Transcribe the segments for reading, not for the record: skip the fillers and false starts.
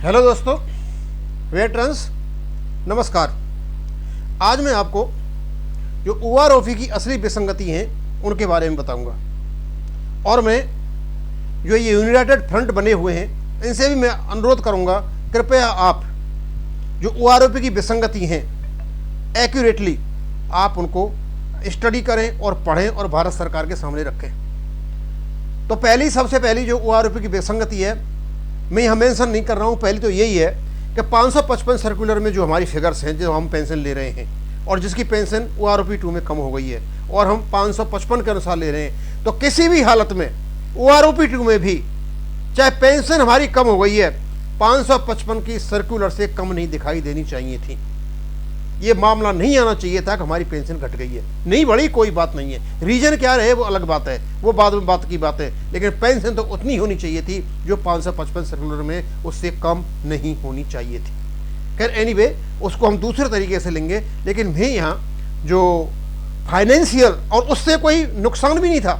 Hello दोस्तों, veterans नमस्कार। आज मैं आपको जो OROP की असली विसंगति हैं उनके बारे में बताऊंगा, और मैं जो ये यूनाइटेड फ्रंट बने हुए हैं इनसे भी मैं अनुरोध करूंगा, कृपया आप जो OROP की विसंगति हैं एक्यूरेटली आप उनको स्टडी करें और पढ़ें और भारत सरकार के सामने रखें। तो सबसे पहली जो OROP की विसंगति है, मैं यहाँ मेंशन नहीं कर रहा हूँ, पहले तो यही है कि 555 सर्कुलर में जो हमारी फिगर्स हैं, जो हम पेंशन ले रहे हैं और जिसकी पेंशन OROP 2 में कम हो गई है और हम 555 के अनुसार ले रहे हैं, तो किसी भी हालत में OROP 2 में भी चाहे पेंशन हमारी कम हो गई है, 555 की सर्कुलर से कम नहीं दिखाई देनी चाहिए थी। ये मामला नहीं आना चाहिए था कि हमारी पेंशन घट गई है। नहीं बढ़ी कोई बात नहीं है, रीजन क्या रहे वो अलग बात है, वो बाद में बात की बात है, लेकिन पेंशन तो उतनी होनी चाहिए थी जो 555 सर्कुलर में, उससे कम नहीं होनी चाहिए थी। खैर एनीवे, उसको हम दूसरे तरीके से लेंगे, लेकिन मैं यहाँ जो फाइनेंशियल और उससे कोई नुकसान भी नहीं था,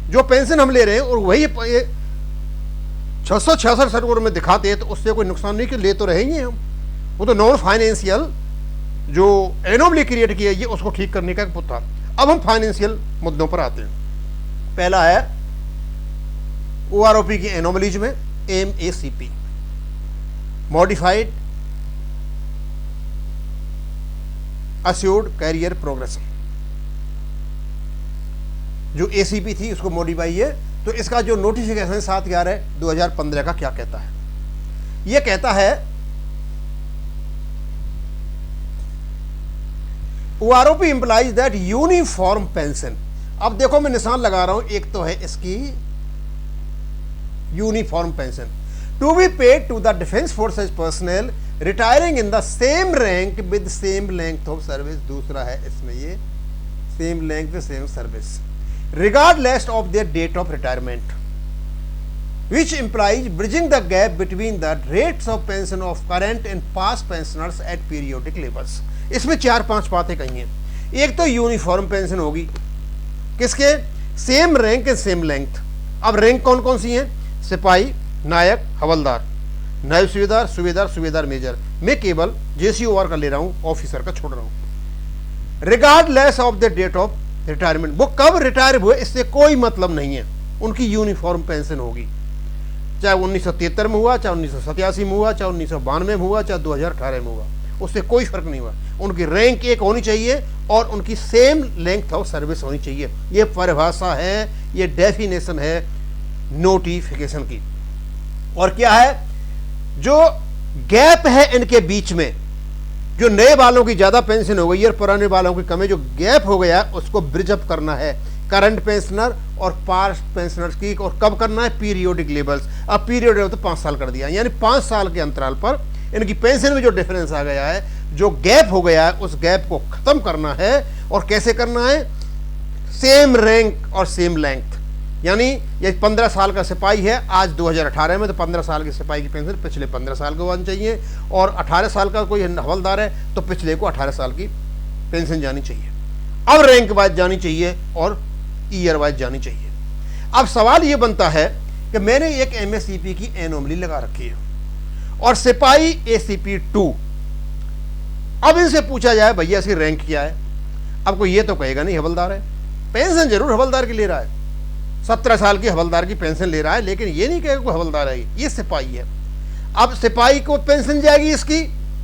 जो पेंशन हम ले रहे हैं और वही 666 सर्कुलर में दिखाते हैं, तो उससे कोई नुकसान नहीं कि ले तो रहेंगे हम। वो तो नॉन फाइनेंशियल जो एनोमली क्रिएट किया ये उसको ठीक करने का था। अब हम फाइनेंशियल मुद्दों पर आते हैं। पहला है OROP की एनोमलीज में MACP, modified assured career progression. जो ACP थी उसको मॉडिफाई है, तो इसका जो नोटिफिकेशन 7/11/2015 का क्या कहता है? यह कहता है OROP implies that uniform pension. अब देखो मैं निशान लगा रहा हूं, एक तो है इसकी uniform pension to be paid to the defence forces personnel retiring in the same rank with same length of service. दूसरा है इसमें ये same length with same service regardless of their date of retirement, which implies bridging the gap between the rates of pension of current and past pensioners at periodic levels। इसमें 4-5 बातें कही हैं। एक तो यूनिफॉर्म पेंशन होगी, किसके? Same rank and same length. अब rank कौन कौन सी हैं? सिपाही, नायक, हवलदार, नायब सूबेदार, सूबेदार, सूबेदार मेजर। मैं केवल JCOR का ले रहा हूं, ऑफिसर का छोड़ रहा हूं। Regardless of the date of retirement, वो कब रिटायर हुए इससे कोई मतलब नहीं है, उनकी यूनिफॉर्म पेंशन होगी। चाहे 1973 में हुआ, चाहे 1987 में हुआ, चाहे 1992 में हुआ, चाहे 2018 में हुआ, उससे कोई फर्क नहीं हुआ। उनकी रैंक एक होनी चाहिए और उनकी सेम लेंथ ऑफ सर्विस होनी चाहिए। ये परिभाषा है, ये डेफिनेशन है नोटिफिकेशन की। और क्या है जो गैप है इनके बीच में, जो नए वालों की ज्यादा पेंशन हो गई है और पुराने वालों की कम है, जो गैप हो गया उसको ब्रिज अप करना है करंट पेंशनर और पास्ट पेंशनर्स की। और कब करना है? Periodic levels. अब पीरियड तो 5 साल कर दिया, यानी 5 साल के अंतराल पर इनकी पेंशन में जो डिफरेंस आ गया है, जो गैप हो गया है, उस गैप को खत्म करना है। और कैसे करना है? सेम रैंक और सेम लेंथ। यानी ये 15 साल का सिपाही है आज 2018 में, तो 15 साल के सिपाही की पेंशन पिछले 15 साल को आनी चाहिए, और 18 साल का कोई हवलदार है तो पिछले को 18 साल की पेंशन जानी चाहिए। अब रैंक वाइज जानी चाहिए और ईयर वाइज जानी चाहिए। अब सवाल यह बनता है कि मैंने एक MACP की एनोमली लगा रखी है और सिपाही ACP 2। अब इनसे पूछा जाए भैया इसकी रैंक क्या है? अब कोई ये तो कहेगा नहीं हवलदार है, पेंशन जरूर हवलदार की ले रहा है, 17 साल की हवलदार की पेंशन ले रहा है, लेकिन ये नहीं कहेगा कोई हवलदार है, ये सिपाही है। अब सिपाही को पेंशन जाएगी इसकी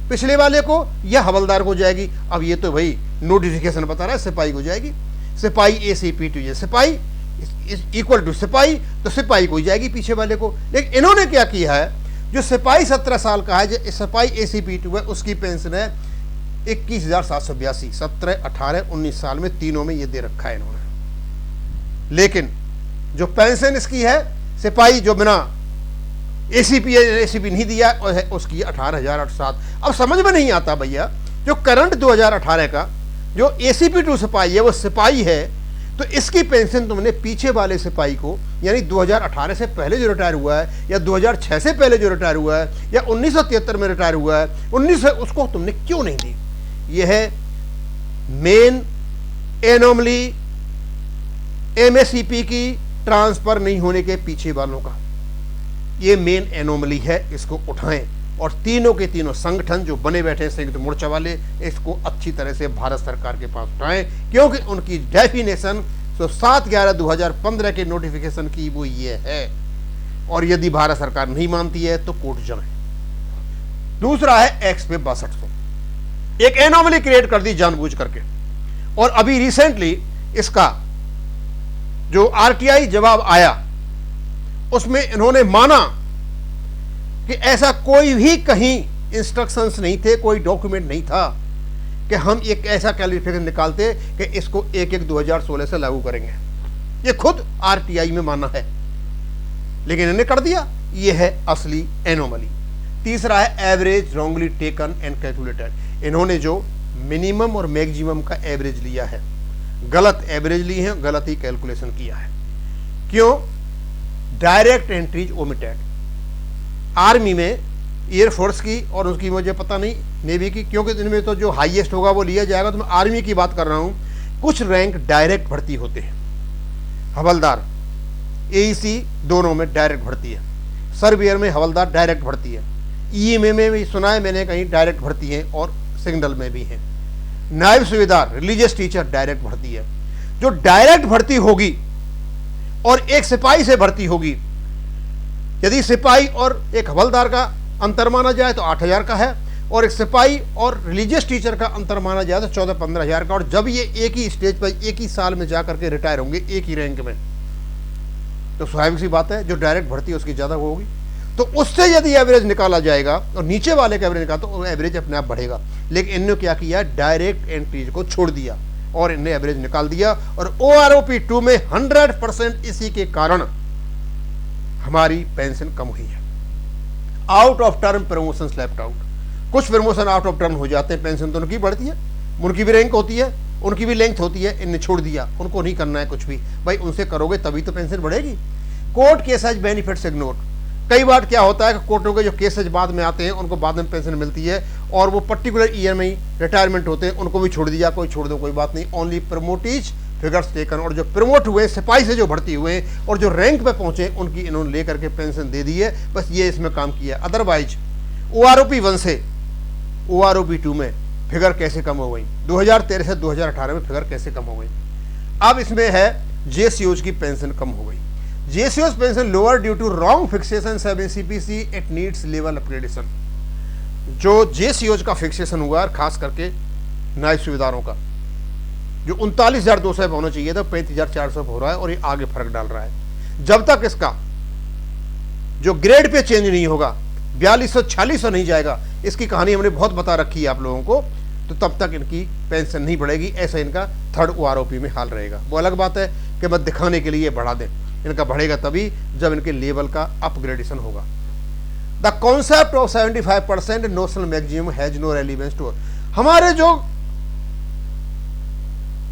पिछले वाले को या हवलदार को जाएगी? अब ये तो भाई नोटिफिकेशन बता रहा है सिपाही को जाएगी। सिपाही ACP 2, सिपाही इक्वल टू सिपाही, तो सिपाही को जाएगी पीछे वाले को। लेकिन इन्होंने क्या किया है, जो सिपाही 17 साल का है, जो सिपाही ACP 2 है, उसकी पेंशन है 21,782। 17, 18, 19 साल में तीनों में ये दे रखा है इन्होंने। लेकिन जो पेंशन इसकी है सिपाही जो बिना ACP नहीं दिया उसकी 18,007। अब समझ में नहीं आता भैया, जो करंट 2018 का जो ACP 2 सिपाही है वो सिपाही है, तो इसकी पेंशन तुमने पीछे वाले सिपाही को, यानी 2018 से पहले जो रिटायर हुआ है या 2006 से पहले जो रिटायर हुआ है या 1973 में रिटायर हुआ है, 19 से उसको तुमने क्यों नहीं दी? यह है मेन एनोमली MACP की ट्रांसफर नहीं होने के पीछे वालों का। ये मेन एनोमली है, इसको उठाएं। और तीनों के तीनों संगठन जो बने बैठे हैं संयुक्त मोर्चा वाले, इसको अच्छी तरह से भारत सरकार के पास उठाएं, क्योंकि उनकी डेफिनेशन तो 7/11/2015 के नोटिफिकेशन की वो ये है, और यदि भारत सरकार नहीं मानती है तो कोर्ट जाए। दूसरा है एक्स पे 6200, एक एनोमली क्रिएट कर दी जानबूझ करके, और अभी रिसेंटली इसका जो आरटीआई जवाब आया उसमें इन्होंने माना कि ऐसा कोई भी कहीं इंस्ट्रक्शंस नहीं थे, कोई डॉक्यूमेंट नहीं था कि हम एक ऐसा क्वालिफिकेशन निकालते कि इसको 1/1/2016 से लागू करेंगे। ये खुद आरटीआई में माना है, लेकिन इन्होंने कर दिया। ये है असली एनोमली। तीसरा है average wrongly taken and calculated. इन्होंने जो मिनिमम और मैक्सिमम का एवरेज लिया है, गलत एवरेज ली है, गलत ही कैलकुलेशन किया है। क्यों? Direct entries omitted. आर्मी में, एयरफोर्स की और उसकी मुझे पता नहीं नेवी की, क्योंकि इनमें तो जो हाईएस्ट होगा वो लिया जाएगा। तो मैं आर्मी की बात कर रहा हूं। कुछ रैंक डायरेक्ट भर्ती होते हैं, हवलदार, एईसी दोनों में डायरेक्ट भर्ती है। सर्वेयर में हवलदार डायरेक्ट भर्ती है। ईएमए में भी सुना है मैंने कहीं डायरेक्ट भर्ती है, और सिग्नल में भी है। नायब सूबेदार, रिलीजियस टीचर डायरेक्ट भर्ती है। जो डायरेक्ट भर्ती होगी और एक सिपाही से भर्ती होगी, यदि सिपाही और एक हवलदार का अंतर माना जाए तो 8,000 का है, और एक सिपाही और रिलीजियस टीचर का अंतर माना जाए तो 14-15,000 का। और जब ये एक ही स्टेज पर एक ही साल में जाकर के रिटायर होंगे एक ही रैंक में, तो स्वाभाविक सी बात है जो डायरेक्ट भर्ती है उसकी ज़्यादा होगी। तो उससे यदि एवरेज निकाला जाएगा और नीचे वाले का एवरेज निकाला तो एवरेज अपने आप बढ़ेगा। लेकिन इन्होंने क्या किया, डायरेक्ट एंट्रीज को छोड़ दिया और इन्हें एवरेज निकाल दिया। और OROP 2 में 100% इसी के कारण हमारी पेंशन कम हुई है। Out of term promotion left out. कुछ प्रमोशन आउट ऑफ टर्म हो जाते हैं, पेंशन तो उनकी बढ़ती है, उनकी भी रैंक होती है, उनकी भी लेंथ होती है, इन्हें छोड़ दिया, उनको नहीं करना है कुछ भी। भाई उनसे करोगे तभी तो पेंशन बढ़ेगी। Court cases benefits ignore. कई बार क्या होता है कि कोर्टों के जो केसेज बाद में आते हैं उनको बाद में पेंशन मिलती है, और वो पर्टिकुलर ईयर में ही रिटायरमेंट होते हैं, उनको भी छोड़ दिया। कोई छोड़ दो कोई बात नहीं, ओनली प्रमोटीज फिगर्स टेकन। और जो प्रमोट हुए, सिपाही से जो भर्ती हुए और जो रैंक पे पहुंचे, उनकी इन्होंने लेकर के पेंशन दे दी है। बस ये इसमें काम किया। अदरवाइज OROP 1 से OROP 2 में फिगर कैसे कम हो गई, 2013 से 2018 में फिगर कैसे कम हो गई। अब इसमें है JCOs की पेंशन कम हो गई। JCOs pension lower due to wrong fixation 7 CPC, it needs level upgradation. जो JCOs का फिक्सेशन हुआ, खास करके नायब सूबेदारों का, जो 39,200 होना चाहिए था 35,400 हो रहा है, और ये आगे फर्क डाल रहा है। जब तक इसका जो ग्रेड पे चेंज नहीं होगा, 4200-4600 नहीं जाएगा, इसकी कहानी हमने बहुत बता रखी है आप लोगों को, तो तब तक इनकी पेंशन नहीं बढ़ेगी। ऐसा इनका थर्ड OROP में हाल रहेगा। वो अलग बात है कि मैं दिखाने के लिए बढ़ा दें, इनका बढ़ेगा तभी जब इनके लेवल का अपग्रेडेशन होगा। The concept of 75% notional maximum has no relevance to. हमारे जो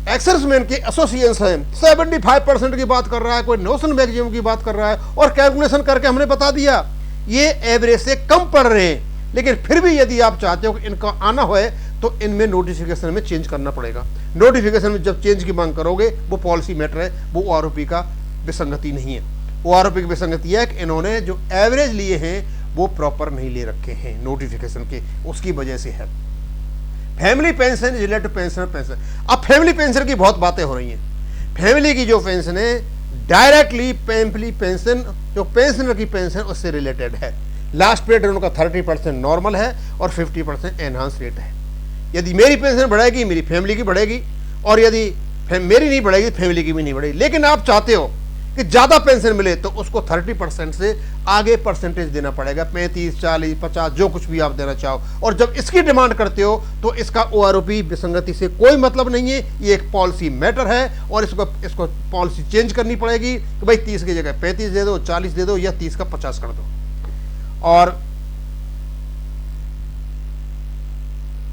एक्सर्समैन के एसोसिएशन है 75% की बात कर रहा है, कोई नोशनल मैक्सिमम की बात कर रहा है, और कैलकुलेशन करके हमने बता दिया ये एवरेज से कम पड़ रहे हैं। लेकिन फिर भी यदि आप चाहते हो कि इनका आना हो तो इनमें नोटिफिकेशन में चेंज करना पड़ेगा। नोटिफिकेशन में जब चेंज की मांग करोगे, वो पॉलिसी मैटर है, वो OROP का विसंगति नहीं है। OROP की विसंगति है कि इन्होंने जो एवरेज लिए हैं वो प्रॉपर नहीं ले रखे हैं नोटिफिकेशन के, उसकी वजह से है। Family pension related pension. अब फैमिली पेंशन की बहुत बातें हो रही हैं। फैमिली की जो पेंशन है डायरेक्टली फैमिली पेंशन, जो पेंशनर की पेंशन उससे रिलेटेड है। लास्ट पीरियड उनका 30% नॉर्मल है और 50% एनहांस रेट है। यदि मेरी पेंशन बढ़ेगी, मेरी फैमिली की बढ़ेगी, और यदि मेरी नहीं बढ़ेगी, फैमिली की भी नहीं बढ़ेगी। लेकिन आप चाहते हो कि ज़्यादा पेंशन मिले तो उसको 30% से आगे परसेंटेज देना पड़ेगा, 35, 40, 50, जो कुछ भी आप देना चाहो। और जब इसकी डिमांड करते हो तो इसका OROP विसंगति से कोई मतलब नहीं है, ये एक पॉलिसी मैटर है, और इसको पॉलिसी चेंज करनी पड़ेगी कि भाई 30 की जगह 35 दे दो, 40 दे दो, या 30 का 50 कर दो। और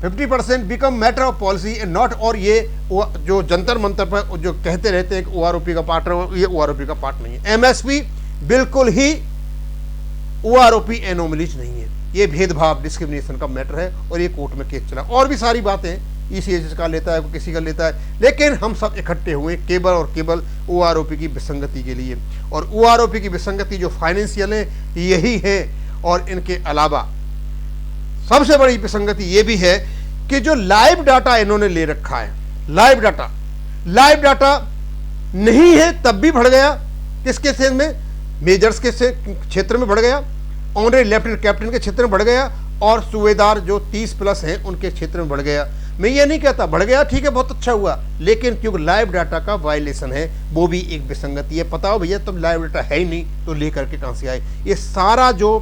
50% become matter of policy and not. और ये जो जंतर मंतर पर जो कहते रहते हैं कि OROP का पार्ट है, ये OROP का पार्ट नहीं है। MSP बिल्कुल ही OROP एनोमलीज नहीं है, ये भेदभाव डिस्क्रिमिनेशन का मैटर है, और ये कोर्ट में केस चला। और भी सारी बातें ECHS का लेता है, किसी का लेता है, लेकिन हम सब इकट्ठे हुए केवल और केवल OROP की विसंगति के लिए। और OROP की विसंगति जो फाइनेंशियल है यही है, और इनके अलावा सबसे बड़ी विसंगति ये भी है कि जो लाइव डाटा इन्होंने ले रखा है, लाइव डाटा नहीं है तब भी बढ़ गया। किसके क्षेत्र में? मेजर्स के क्षेत्र में बढ़ गया, ऑनरेरी लेफ्टिनेंट कैप्टन के क्षेत्र में बढ़ गया, और सूबेदार जो 30+ हैं उनके क्षेत्र में बढ़ गया। मैं ये नहीं कहता बढ़ गया ठीक है बहुत अच्छा हुआ, लेकिन क्योंकि लाइव डाटा का वायलेशन है वो भी एक विसंगति है। पता हो भैया तुम लाइव डाटा है ही नहीं तो लेकर के कहाँ से आए? ये सारा जो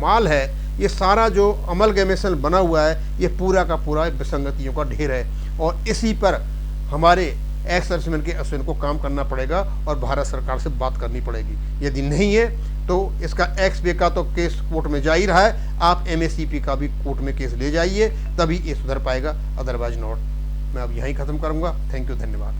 माल है, ये सारा जो अमलगमेशन बना हुआ है, ये पूरा का पूरा विसंगतियों का ढेर है, और इसी पर हमारे एक्स सर्विसमैन के एसोसिएशन को काम करना पड़ेगा और भारत सरकार से बात करनी पड़ेगी। यदि नहीं है तो इसका एक्स पे का तो केस कोर्ट में जा ही रहा है, आप MACP का भी कोर्ट में केस ले जाइए, तभी ये सुधर पाएगा, अदरवाइज नॉट। मैं अब यहीं ख़त्म करूँगा। थैंक यू, धन्यवाद।